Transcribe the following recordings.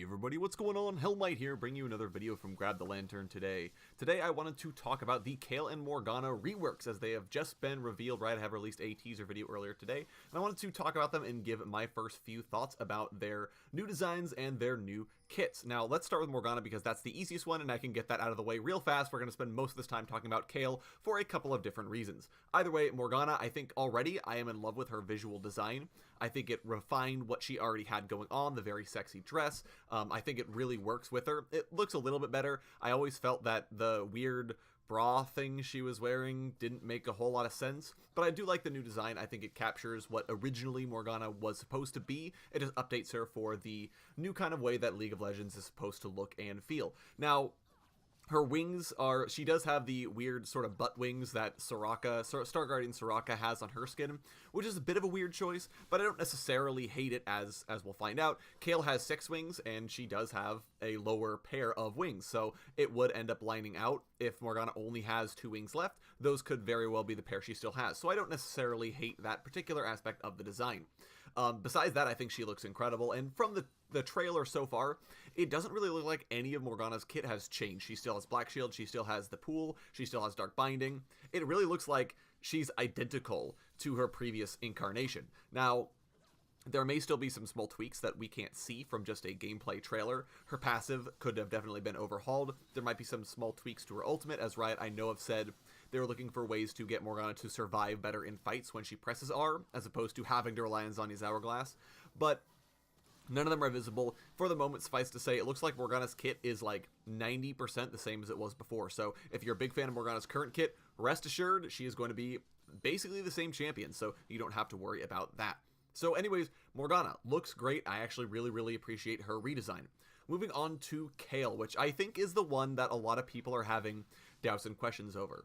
Hey everybody, what's going on? Hellmite here, bringing you another video from Grab the Lantern today. Today I wanted to talk about the Kayle and Morgana reworks, as they have just been revealed, right? I have released a teaser video earlier today, and I wanted to talk about them and give my first few thoughts about their new designs and their new kits. Now, let's start with Morgana because that's the easiest one, and I can get that out of the way real fast. We're going to spend most of this time talking about Kayle for a couple of different reasons. Either way, Morgana, I think already I am in love with her visual design. I think it refined what she already had going on, the very sexy dress. I think it really works with her. It looks a little bit better. I always felt that the weird bra thing she was wearing didn't make a whole lot of sense, but I do like the new design. I think it captures what originally Morgana was supposed to be. It just updates her for the new kind of way that League of Legends is supposed to look and feel. Now, her wings are, she does have the weird sort of butt wings that Star Guardian Soraka has on her skin, which is a bit of a weird choice, but I don't necessarily hate it, as we'll find out. Kayle has 6 wings, and she does have a lower pair of wings, so it would end up lining out. If Morgana only has 2 wings left, those could very well be the pair she still has, so I don't necessarily hate that particular aspect of the design. Besides that, I think she looks incredible, and from the trailer so far, it doesn't really look like any of Morgana's kit has changed. She still has Black Shield, she still has the pool, she still has Dark Binding. It really looks like she's identical to her previous incarnation. Now, there may still be some small tweaks that we can't see from just a gameplay trailer. Her passive could have definitely been overhauled. There might be some small tweaks to her ultimate, as Riot I know have said they were looking for ways to get Morgana to survive better in fights when she presses R, as opposed to having to rely on Zhonya's Hourglass. But none of them are visible. For the moment, suffice to say, it looks like Morgana's kit is like 90% the same as it was before. So if you're a big fan of Morgana's current kit, rest assured she is going to be basically the same champion, so you don't have to worry about that. So anyways, Morgana looks great. I actually really appreciate her redesign. Moving on to Kayle, which I think is the one that a lot of people are having doubts and questions over.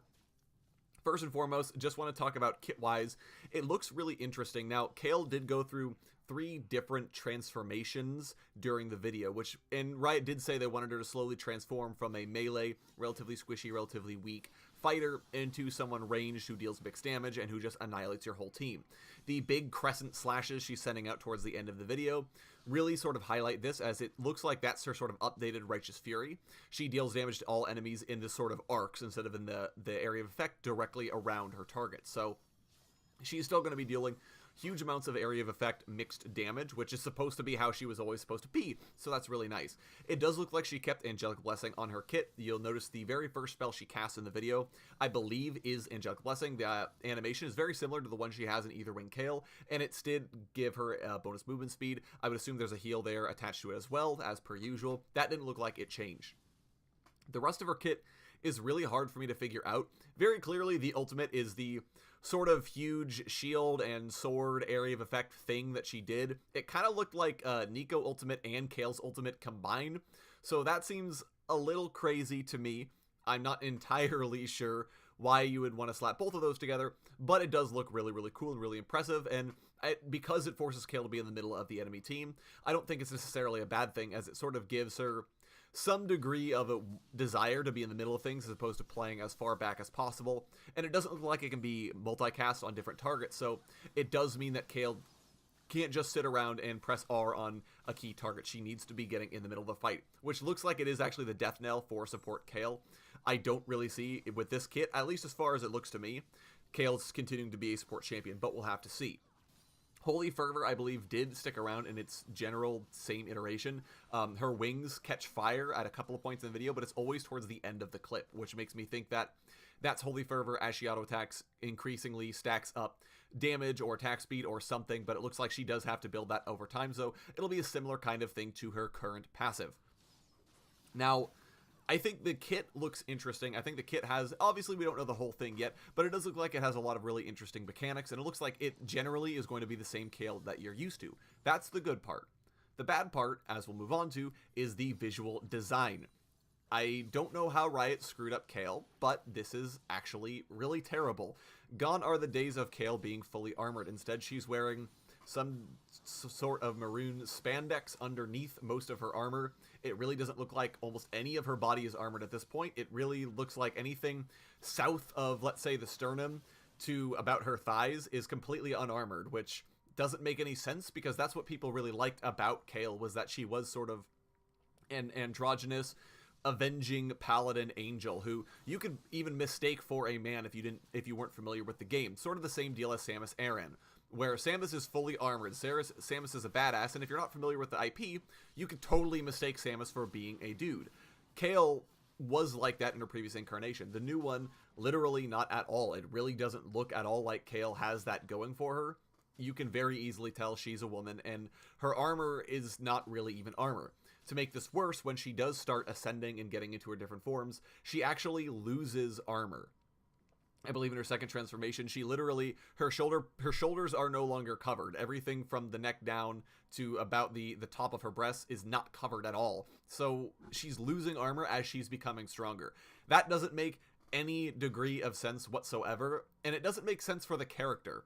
First and foremost, just want to talk about kit-wise. It looks really interesting. Now, Kayle did go through 3 different transformations during the video, and Riot did say they wanted her to slowly transform from a melee, relatively squishy, relatively weak fighter into someone ranged who deals mixed damage and who just annihilates your whole team. The big crescent slashes she's sending out towards the end of the video really sort of highlight this, as it looks like that's her sort of updated Righteous Fury. She deals damage to all enemies in this sort of arcs instead of in the area of effect directly around her target. So she's still going to be dealing huge amounts of area of effect mixed damage, which is supposed to be how she was always supposed to be, so that's really nice. It does look like she kept Angelic Blessing on her kit. You'll notice the very first spell she casts in the video, I believe, is Angelic Blessing. The animation is very similar to the one she has in Either Wing Kayle, and it did give her bonus movement speed. I would assume there's a heal there attached to it as well, as per usual. That didn't look like it changed. The rest of her kit is really hard for me to figure out. Very clearly, the ultimate is the sort of huge shield and sword area of effect thing that she did. It kind of looked like Nico ultimate and Kayle's ultimate combined, so that seems a little crazy to me. I'm not entirely sure why you would want to slap both of those together, but it does look really cool and really impressive, and because it forces Kayle to be in the middle of the enemy team, I don't think it's necessarily a bad thing, as it sort of gives her some degree of a desire to be in the middle of things as opposed to playing as far back as possible, and it doesn't look like it can be multicast on different targets, so it does mean that Kayle can't just sit around and press R on a key target. She needs to be getting in the middle of the fight, which looks like it is actually the death knell for support Kayle. I don't really see, with this kit, at least as far as it looks to me, Kayle's continuing to be a support champion, but we'll have to see. Holy Fervor, I believe, did stick around in its general same iteration. Her wings catch fire at a couple of points in the video, but it's always towards the end of the clip, which makes me think that that's Holy Fervor as she auto-attacks increasingly stacks up damage or attack speed or something, but it looks like she does have to build that over time, so it'll be a similar kind of thing to her current passive. Now, I think the kit looks interesting. I think the kit has, obviously we don't know the whole thing yet, but it does look like it has a lot of really interesting mechanics, and it looks like it generally is going to be the same Kayle that you're used to. That's the good part. The bad part, as we'll move on to, is the visual design. I don't know how Riot screwed up Kayle, but this is actually really terrible. Gone are the days of Kayle being fully armored. Instead, she's wearing some sort of maroon spandex underneath most of her armor. It really doesn't look like almost any of her body is armored at this point. It really looks like anything south of, let's say, the sternum to about her thighs is completely unarmored, which doesn't make any sense because that's what people really liked about Kayle, was that she was sort of and androgynous avenging paladin angel who you could even mistake for a man if you weren't familiar with the game. Sort of the same deal as Samus Aran, where Samus is fully armored. Samus is a badass, and if you're not familiar with the IP, you could totally mistake Samus for being a dude. Kayle was like that in her previous incarnation. The new one, literally not at all. It really doesn't look at all like Kayle has that going for her. You can very easily tell she's a woman, and her armor is not really even armor. To make this worse, when she does start ascending and getting into her different forms, she actually loses armor. I believe in her second transformation, she literally, her shoulders are no longer covered. Everything from the neck down to about the top of her breasts is not covered at all. So she's losing armor as she's becoming stronger. That doesn't make any degree of sense whatsoever, and it doesn't make sense for the character.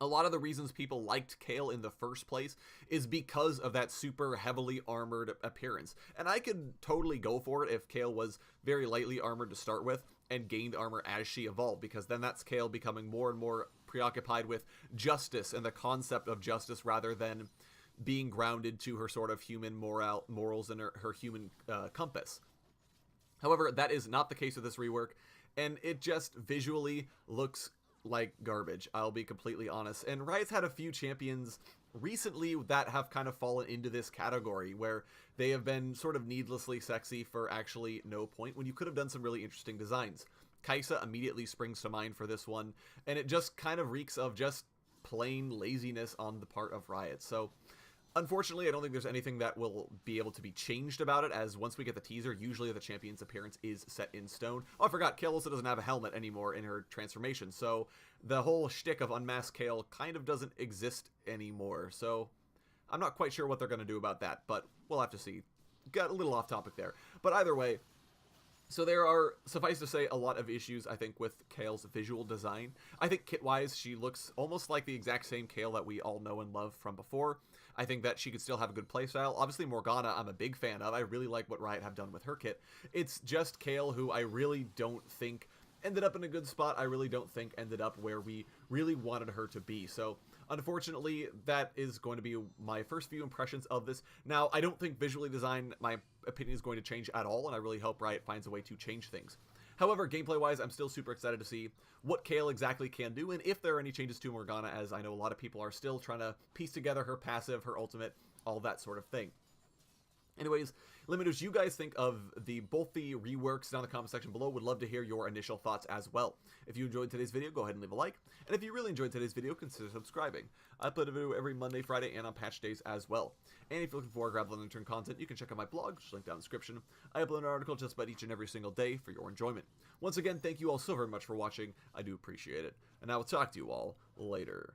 A lot of the reasons people liked Kayle in the first place is because of that super heavily armored appearance. And I could totally go for it if Kayle was very lightly armored to start with and gained armor as she evolved, because then that's Kayle becoming more and more preoccupied with justice and the concept of justice rather than being grounded to her sort of human morals and her human compass. However, that is not the case with this rework, and it just visually looks like garbage, I'll be completely honest. And Riot's had a few champions recently that have kind of fallen into this category, where they have been sort of needlessly sexy for actually no point, when you could have done some really interesting designs. Kaisa immediately springs to mind for this one, and it just kind of reeks of just plain laziness on the part of Riot. So unfortunately, I don't think there's anything that will be able to be changed about it, as once we get the teaser, usually the champion's appearance is set in stone. Oh, I forgot, Kayle also doesn't have a helmet anymore in her transformation, so the whole shtick of unmasked Kayle kind of doesn't exist anymore. So I'm not quite sure what they're going to do about that, but we'll have to see. Got a little off topic there. But either way, so there are, suffice to say, a lot of issues, I think, with Kayle's visual design. I think kit-wise, she looks almost like the exact same Kayle that we all know and love from before. I think that she could still have a good playstyle. Obviously, Morgana, I'm a big fan of. I really like what Riot have done with her kit. It's just Kayle, who I really don't think ended up in a good spot. I really don't think ended up where we really wanted her to be. So, unfortunately, that is going to be my first few impressions of this. Now, I don't think visually design, my opinion is going to change at all, and I really hope Riot finds a way to change things. However, gameplay-wise, I'm still super excited to see what Kayle exactly can do, and if there are any changes to Morgana, as I know a lot of people are still trying to piece together her passive, her ultimate, all that sort of thing. Anyways, let me know what you guys think of both the reworks down in the comment section below. Would love to hear your initial thoughts as well. If you enjoyed today's video, go ahead and leave a like. And if you really enjoyed today's video, consider subscribing. I upload a video every Monday, Friday, and on patch days as well. And if you're looking for Grab the Lantern content, you can check out my blog, which is linked down in the description. I upload an article just about each and every single day for your enjoyment. Once again, thank you all so very much for watching. I do appreciate it. And I will talk to you all later.